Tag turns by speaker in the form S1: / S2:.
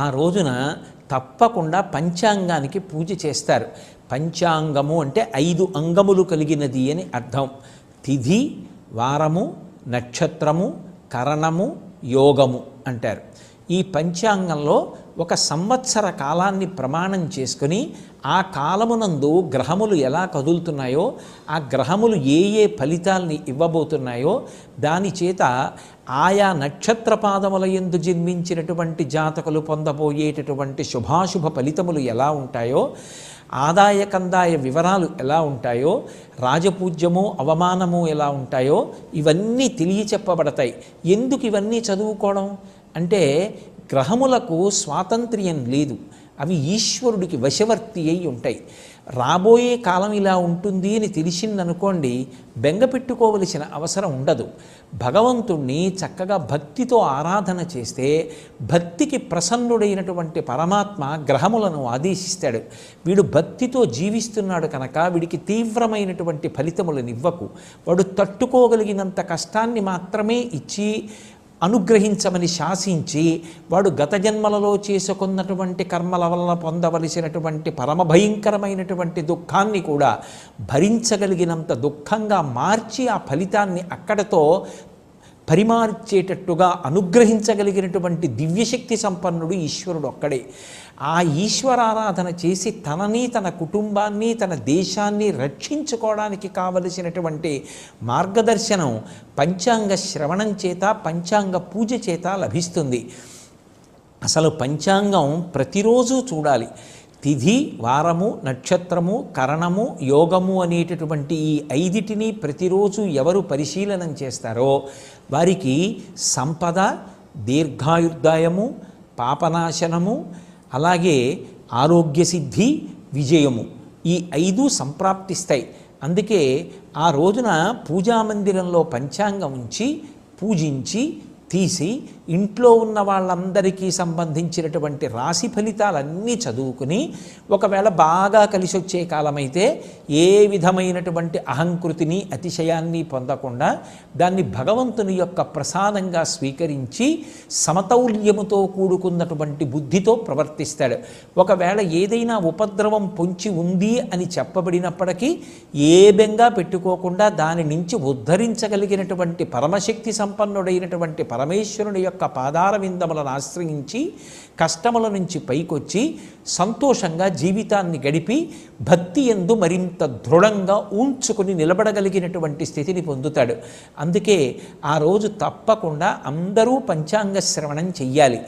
S1: ఆ రోజున తప్పకుండా పంచాంగానికి పూజ చేస్తారు. పంచాంగము అంటే 5 అంగములు కలిగినది అని అర్థం. తిథి, వారము, నక్షత్రము, కరణము, యోగము అంటారు. ఈ పంచాంగంలో ఒక సంవత్సర కాలాన్ని ప్రమాణం చేసుకుని ఆ కాలమునందు గ్రహములు ఎలా కదులుతున్నాయో, ఆ గ్రహములు ఏ ఏ ఫలితాల్ని ఇవ్వబోతున్నాయో దాని చేత ఆయా నక్షత్ర పాదముల యందు జన్మించినటువంటి జాతకులు పొందబోయేటటువంటి శుభాశుభ ఫలితములు ఎలా ఉంటాయో, ఆదాయ కందాయ వివరాలు ఎలా ఉంటాయో, రాజపూజ్యము అవమానము ఎలా ఉంటాయో ఇవన్నీ తెలియచెప్పబడతాయి. ఎందుకు ఇవన్నీ చదువుకోవడం అంటే గ్రహములకు స్వాతంత్ర్యం లేదు, అవి ఈశ్వరుడికి వశవర్తి అయి ఉంటాయి. రాబోయే కాలం ఇలా ఉంటుంది అని తెలిసిందనుకోండి, బెంగ పెట్టుకోవలసిన అవసరం ఉండదు. భగవంతుణ్ణి చక్కగా భక్తితో ఆరాధన చేస్తే భక్తికి ప్రసన్నుడైనటువంటి పరమాత్మ గ్రహములను ఆదేశిస్తాడు. వీడు భక్తితో జీవిస్తున్నాడు కనుక వీడికి తీవ్రమైనటువంటి ఫలితములను ఇవ్వకు, వాడు తట్టుకోగలిగినంత కష్టాన్ని మాత్రమే ఇచ్చి అనుగ్రహించమని శాసించి వాడు గత జన్మలలో చేసుకున్నటువంటి కర్మల వలన పొందవలసినటువంటి పరమభయంకరమైనటువంటి దుఃఖాన్ని కూడా భరించగలిగినంత దుఃఖంగా మార్చి ఆ ఫలితాన్ని అక్కడతో పరిమార్చేటట్టుగా అనుగ్రహించగలిగినటువంటి దివ్యశక్తి సంపన్నుడు ఈశ్వరుడు ఒక్కడే. ఆ ఈశ్వరారాధన చేసి తనని, తన కుటుంబాన్ని, తన దేశాన్ని రక్షించుకోవడానికి కావలసినటువంటి మార్గదర్శనం పంచాంగ శ్రవణం చేత, పంచాంగ పూజ చేత లభిస్తుంది. అసలు పంచాంగం ప్రతిరోజు చూడాలి. తిథి, వారము, నక్షత్రము, కరణము, యోగము అనేటటువంటి ఈ 5టిని ప్రతిరోజు ఎవరు పరిశీలనం చేస్తారో వారికి సంపద, దీర్ఘాయుర్దాయము, పాపనాశనము, అలాగే ఆరోగ్యసిద్ధి, విజయము ఈ 5 సంప్రాప్తిస్తాయి. అందుకే ఆ రోజున పూజామందిరంలో పంచాంగం ఉంచి పూజించి తీసి ఇంట్లో ఉన్న వాళ్ళందరికీ సంబంధించినటువంటి రాశి ఫలితాలన్నీ చదువుకుని, ఒకవేళ బాగా కలిసి వచ్చే కాలమైతే ఏ విధమైనటువంటి అహంకృతిని, అతిశయాన్ని పొందకుండా దాన్ని భగవంతుని యొక్క ప్రసాదంగా స్వీకరించి సమతౌల్యముతో కూడుకున్నటువంటి బుద్ధితో ప్రవర్తిస్తాడు. ఒకవేళ ఏదైనా ఉపద్రవం పొంచి ఉంది అని చెప్పబడినప్పటికీ ఏ బెంగా పెట్టుకోకుండా దాని నుంచి ఉద్ధరించగలిగినటువంటి పరమశక్తి సంపన్నుడైనటువంటి పరమేశ్వరుని యొక్క పాదార విందములను ఆశ్రయించి కష్టముల నుంచి పైకొచ్చి సంతోషంగా జీవితాన్ని గడిపి భక్తి యందు మరింత దృఢంగా ఉంచుకుని నిలబడగలిగినటువంటి స్థితిని పొందుతాడు. అందుకే ఆ రోజు తప్పకుండా అందరూ పంచాంగ శ్రవణం చెయ్యాలి.